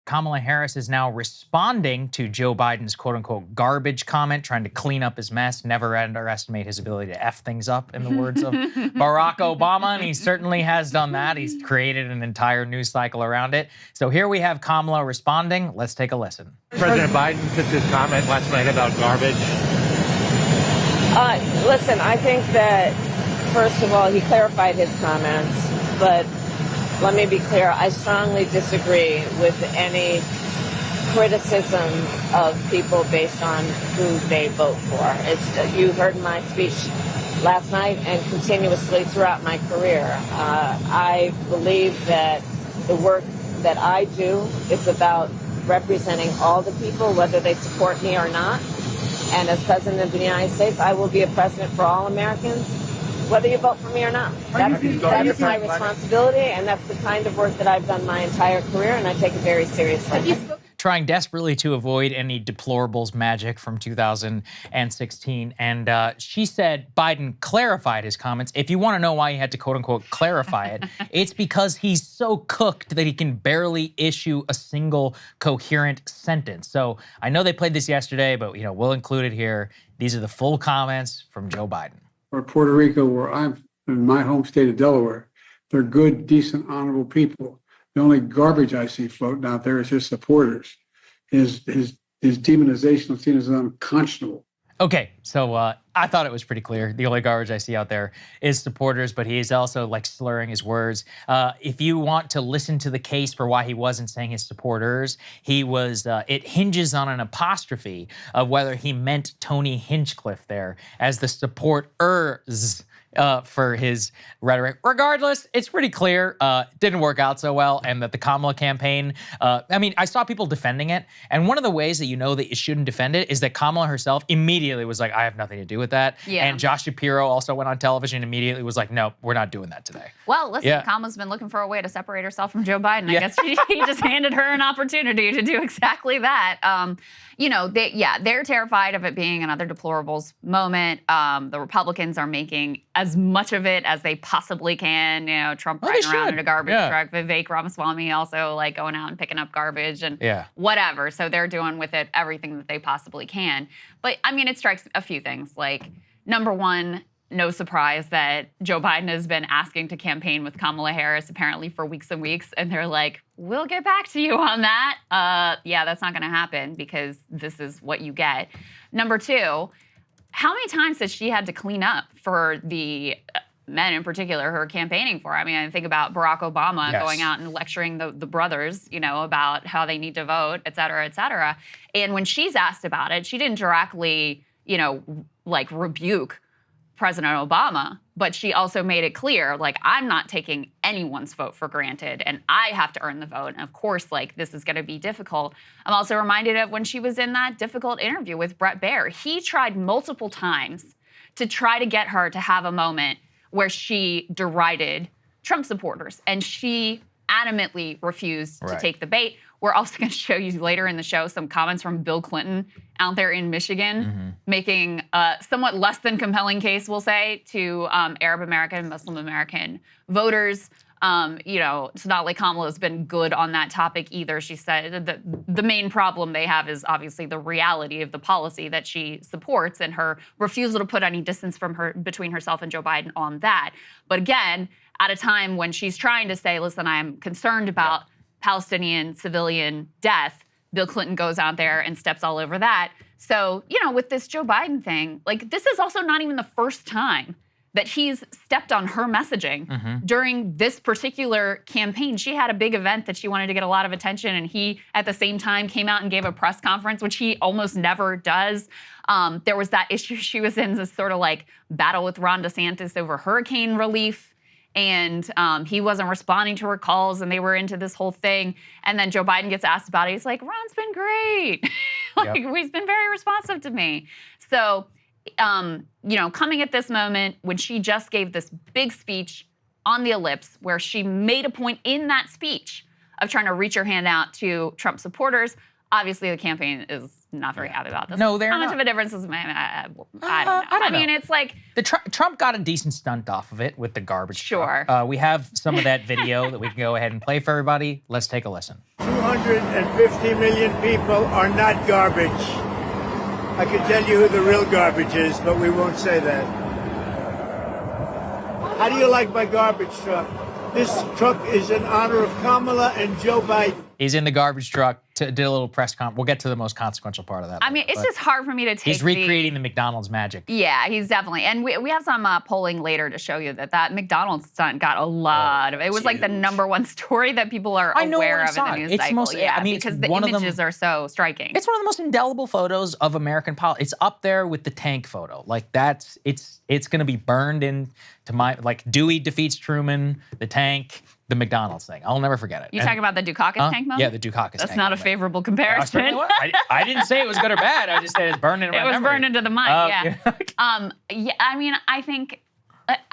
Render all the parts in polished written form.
Kamala Harris is now responding to Joe Biden's quote-unquote garbage comment, trying to clean up his mess. Never underestimate his ability to F things up, in the words of Barack Obama, and he certainly has done that. He's created an entire news cycle around it. So here we have Kamala responding. Let's take a listen. President Biden took his comment last night about garbage. Listen, I think that, first of all, he clarified his comments, but let me be clear, I strongly disagree with any criticism of people based on who they vote for. You heard my speech last night and continuously throughout my career. I believe that the work that I do is about representing all the people, whether they support me or not. And as President of the United States, I will be a president for all Americans, whether you vote for me or not. That is my responsibility, and that's the kind of work that I've done my entire career, and I take it very seriously. Trying desperately to avoid any deplorables magic from 2016. And she said Biden clarified his comments. If you want to know why he had to quote-unquote clarify it, it's because he's so cooked that he can barely issue a single coherent sentence. So I know they played this yesterday, but we'll include it here. These are the full comments from Joe Biden. Or Puerto Rico, where I'm in my home state of Delaware, they're good, decent, honorable people. The only garbage I see floating out there is his supporters. His demonization of seen as unconscionable. Okay, so I thought it was pretty clear. The only garbage I see out there is supporters, but he is also slurring his words. If you want to listen to the case for why he wasn't saying his supporters, it hinges on an apostrophe of whether he meant Tony Hinchcliffe there as the supporters for his rhetoric. Regardless, it's pretty clear didn't work out so well, and that the Kamala campaign, I saw people defending it, and one of the ways that you know that you shouldn't defend it is that Kamala herself immediately was like, I have nothing to do with that. Yeah. And Josh Shapiro also went on television and immediately was like, no, we're not doing that today. Well, listen, Kamala's been looking for a way to separate herself from Joe Biden. I guess he just handed her an opportunity to do exactly that. They're terrified of it being another deplorables moment. The Republicans are making as much of it as they possibly can. Trump riding around in a garbage truck, Vivek Ramaswamy also going out and picking up garbage and whatever. So they're doing with it everything that they possibly can. But it strikes a few things. Number one, no surprise that Joe Biden has been asking to campaign with Kamala Harris apparently for weeks and weeks, and they're like, we'll get back to you on that. That's not going to happen because this is what you get. Number two, how many times has she had to clean up for the men in particular who are campaigning for? I think about Barack Obama going out and lecturing the brothers, about how they need to vote, et cetera, et cetera. And when she's asked about it, she didn't directly, rebuke President Obama, but she also made it clear, I'm not taking anyone's vote for granted, and I have to earn the vote. And of course, this is going to be difficult. I'm also reminded of when she was in that difficult interview with Bret Baier. He tried multiple times to try to get her to have a moment where she derided Trump supporters, and she adamantly refused to take the bait. We're also going to show you later in the show some comments from Bill Clinton out there in Michigan, making a somewhat less than compelling case, we'll say, to Arab American, Muslim American voters. It's not like Kamala's been good on that topic either. She said that the main problem they have is obviously the reality of the policy that she supports and her refusal to put any distance between herself and Joe Biden on that. But again, at a time when she's trying to say, listen, I am concerned about Palestinian civilian death, Bill Clinton goes out there and steps all over that. So, with this Joe Biden thing, this is also not even the first time that he's stepped on her messaging during this particular campaign. She had a big event that she wanted to get a lot of attention, and he, at the same time, came out and gave a press conference, which he almost never does. There was that issue she was in, this sort of battle with Ron DeSantis over hurricane relief. And he wasn't responding to her calls, and they were into this whole thing. And then Joe Biden gets asked about it. He's like, Ron's been great. He's been very responsive to me. So, coming at this moment when she just gave this big speech on the ellipse where she made a point in that speech of trying to reach her hand out to Trump supporters, obviously the campaign is not very happy about this. No, they're How much not. of a difference is I don't know. I mean, it's Trump got a decent stunt off of it with the garbage truck. We have some of that video that we can go ahead and play for everybody. Let's take a listen. 250 million people are not garbage. I can tell you who the real garbage is, but we won't say that. How do you like my garbage truck? This truck is in honor of Kamala and Joe Biden. He's in the garbage truck, did a little press conference. We'll get to the most consequential part of that. I mean, it's just hard for me to take. He's recreating the McDonald's magic. Yeah, he's definitely. And we have some polling later to show you that McDonald's stunt got a lot of. It was like the #1 story that people are aware of in the news cycle. Yeah, I mean, because the images are so striking. It's one of the most indelible photos of American politics. It's up there with the tank photo. Like it's going to be burned into my, like Dewey defeats Truman, the tank, the McDonald's thing. I'll never forget it. You talking about the Dukakis tank moment? Yeah, the Dukakis tank. That's not a favorable comparison. I didn't say it was good or bad. I just said it's burned into my memory. It was burned into the mind, yeah. Yeah, I mean, I think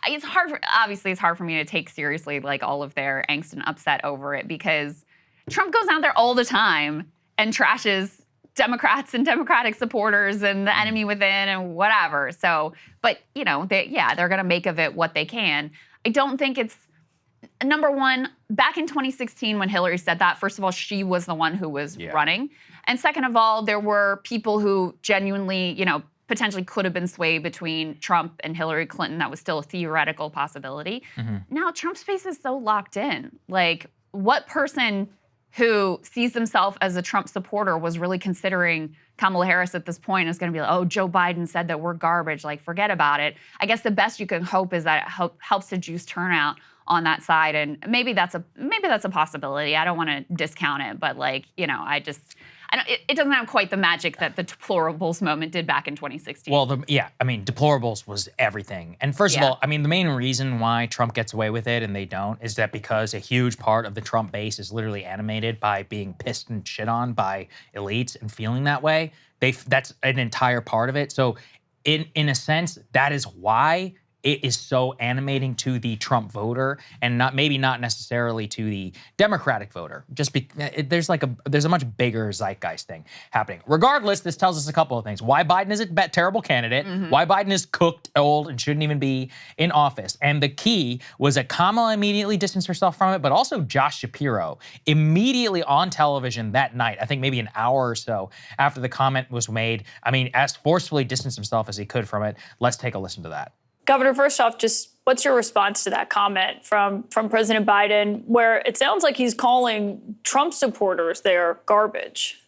it's hard for me to take seriously like all of their angst and upset over it, because Trump goes out there all the time and trashes Democrats and Democratic supporters and the enemy within and whatever. So, but you know, they're going to make of it what they can. I don't think it's, #1, back in 2016 when Hillary said that, first of all, she was the one who was running. And second of all, there were people who genuinely, you know, potentially could have been swayed between Trump and Hillary Clinton. That was still a theoretical possibility. Now Trump's space is so locked in. Like, what person who sees themselves as a Trump supporter was really considering Kamala Harris at this point is going to be like, oh, Joe Biden said that we're garbage, like forget about it. I guess the best you can hope is that it helps to juice turnout on that side, and maybe that's a possibility. I don't want to discount it, but like, you know, it doesn't have quite the magic that the deplorables moment did back in 2016. Well, I mean, deplorables was everything. And first of all, I mean, the main reason why Trump gets away with it and they don't is that because a huge part of the Trump base is literally animated by being pissed and shit on by elites and feeling that way. That's an entire part of it. So in a sense, that is why it is so animating to the Trump voter and maybe not necessarily to the Democratic voter. Just there's a much bigger zeitgeist thing happening. Regardless, this tells us a couple of things. Why Biden is a terrible candidate, why Biden is cooked, old, and shouldn't even be in office. And the key was that Kamala immediately distanced herself from it, but also Josh Shapiro immediately on television that night, I think maybe an hour or so after the comment was made, I mean, as forcefully distanced himself as he could from it. Let's take a listen to that. Governor, first off, just what's your response to that comment from President Biden, where it sounds like he's calling Trump supporters they're garbage?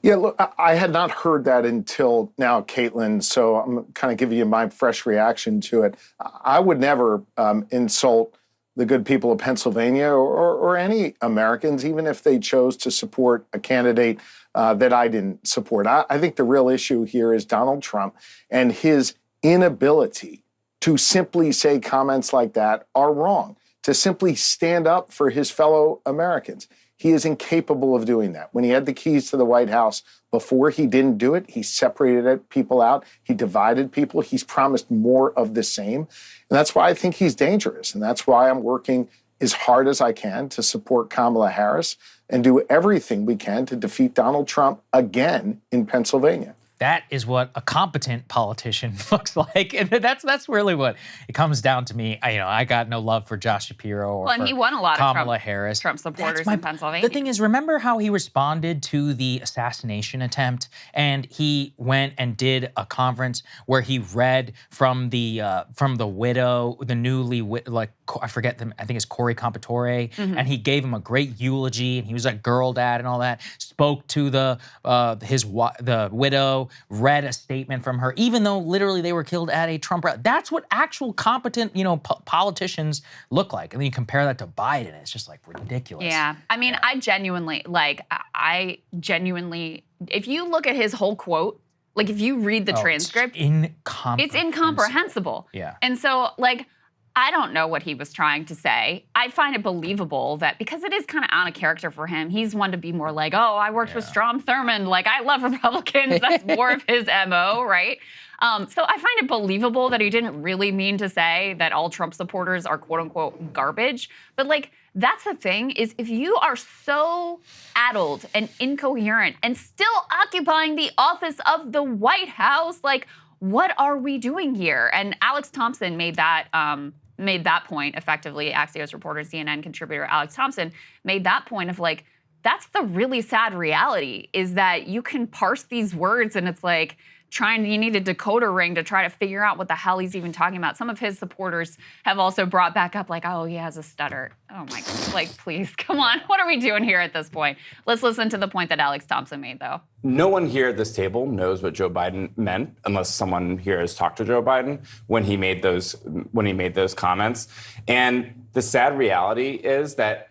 Yeah, look, I had not heard that until now, Caitlin, so I'm kind of giving you my fresh reaction to it. I would never insult the good people of Pennsylvania or any Americans, even if they chose to support a candidate that I didn't support. I think the real issue here is Donald Trump and his inability to simply say comments like that are wrong, to simply stand up for his fellow Americans. He is incapable of doing that. When he had the keys to the White House, before he didn't do it, he separated people out. He divided people. He's promised more of the same. And that's why I think he's dangerous. And that's why I'm working as hard as I can to support Kamala Harris and do everything we can to defeat Donald Trump again in Pennsylvania. That is what a competent politician looks like, and that's really what it comes down to me. I got no love for Josh Shapiro or and he won a lot Kamala of Harris. Trump supporters in Pennsylvania. The thing is, remember how he responded to the assassination attempt, and he went and did a conference where he read from the widow, the newly I forget them. I think it's Corey Compatore, and he gave him a great eulogy, and he was like girl dad and all that. Spoke to the widow. Read a statement from her, even though literally they were killed at a Trump rally. That's what actual competent, politicians look like. And then you compare that to Biden, it's just like ridiculous. Yeah. I mean, I genuinely, if you look at his whole quote, like if you read the transcript, it's incomprehensible. Yeah. And so I don't know what he was trying to say. I find it believable that because it is kind of on a character for him, he's one to be more like, oh, I worked with Strom Thurmond. Like, I love Republicans. That's more of his MO, right? So I find it believable that he didn't really mean to say that all Trump supporters are quote unquote garbage. But that's the thing is if you are so addled and incoherent and still occupying the office of the White House, what are we doing here? And Alex Thompson made that made that point effectively. Axios reporter, CNN contributor Alex Thompson made that point of like, that's the really sad reality, is that you can parse these words and it's like you need a decoder ring to try to figure out what the hell he's even talking about. Some of his supporters have also brought back up like, oh, he has a stutter. Oh my God, like, please, come on. What are we doing here at this point? Let's listen to the point that Alex Thompson made, though. No one here at this table knows what Joe Biden meant, unless someone here has talked to Joe Biden when he made those comments. And the sad reality is that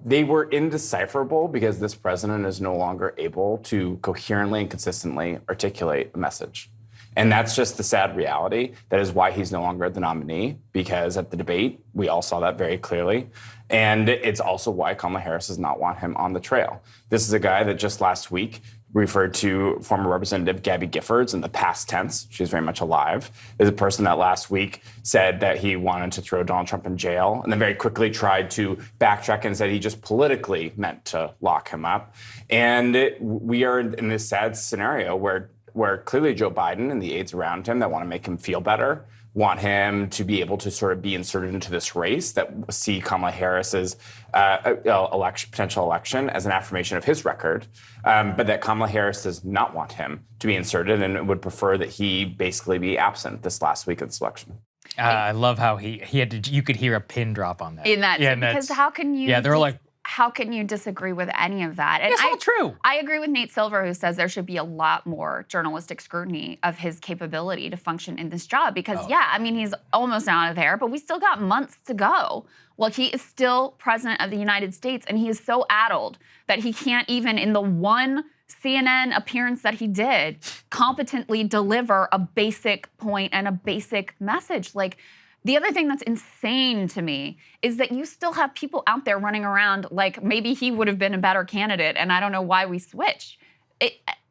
they were indecipherable because this president is no longer able to coherently and consistently articulate a message. And that's just the sad reality. That is why he's no longer the nominee, because at the debate, we all saw that very clearly. And it's also why Kamala Harris does not want him on the trail. This is a guy that just last week referred to former Representative Gabby Giffords in the past tense. She's very much alive. Is a person that last week said that he wanted to throw Donald Trump in jail and then very quickly tried to backtrack and said he just politically meant to lock him up. And we are in this sad scenario where clearly Joe Biden and the aides around him that want to make him feel better want him to be able to sort of be inserted into this race that see Kamala Harris's potential election as an affirmation of his record, but that Kamala Harris does not want him to be inserted and would prefer that he basically be absent this last week of this election. I love how he had to, you could hear a pin drop on that. In that, yeah, because how can you? Yeah, they're like, how can you disagree with any of that? And it's all true. I agree with Nate Silver, who says there should be a lot more journalistic scrutiny of his capability to function in this job. Because, yeah, I mean, he's almost out of there, but we still got months to go. Well, he is still president of the United States, and he is so addled that he can't even, in the one CNN appearance that he did, competently deliver a basic point and a basic message. Like, the other thing that's insane to me is that you still have people out there running around like maybe he would have been a better candidate, and I don't know why we switched.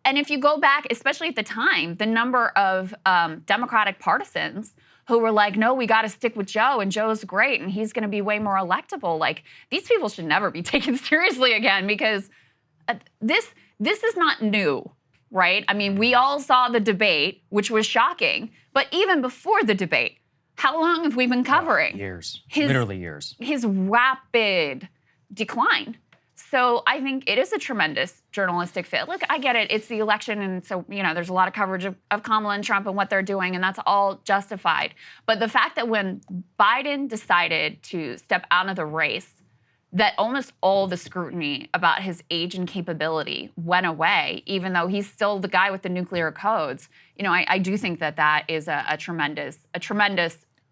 And if you go back, especially at the time, the number of Democratic partisans who were like, no, we got to stick with Joe, and Joe's great, and he's going to be way more electable. Like, these people should never be taken seriously again, because this is not new, right? I mean, we all saw the debate, which was shocking, but even before the debate, how long have we been covering? Years, literally years. His rapid decline. So I think it is a tremendous journalistic fit. Look, I get it. It's the election, and so, you know, there's a lot of coverage of Kamala and Trump and what they're doing, and that's all justified. But the fact that when Biden decided to step out of the race, that almost all the scrutiny about his age and capability went away, even though he's still the guy with the nuclear codes. You know, I do think that that is a tremendous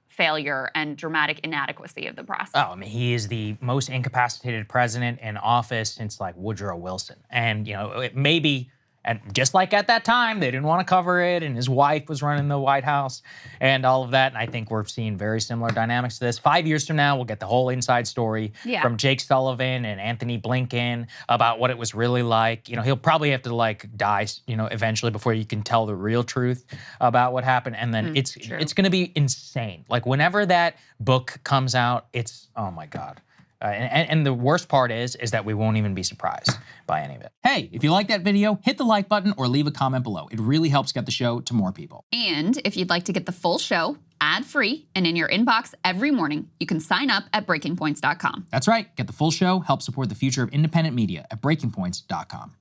failure and dramatic inadequacy of the process. Oh, I mean, he is the most incapacitated president in office since like Woodrow Wilson. And, you know, it maybe, and just like at that time, they didn't want to cover it, and his wife was running the White House and all of that. And I think we're seeing very similar dynamics to this. 5 years from now, we'll get the whole inside story from Jake Sullivan and Anthony Blinken about what it was really like. You know, he'll probably have to like die, you know, eventually before you can tell the real truth about what happened. And then it's going to be insane. Like whenever that book comes out, it's, oh my God. And the worst part is that we won't even be surprised by any of it. Hey, if you like that video, hit the like button or leave a comment below. It really helps get the show to more people. And if you'd like to get the full show ad-free and in your inbox every morning, you can sign up at breakingpoints.com. That's right. Get the full show, help support the future of independent media at breakingpoints.com.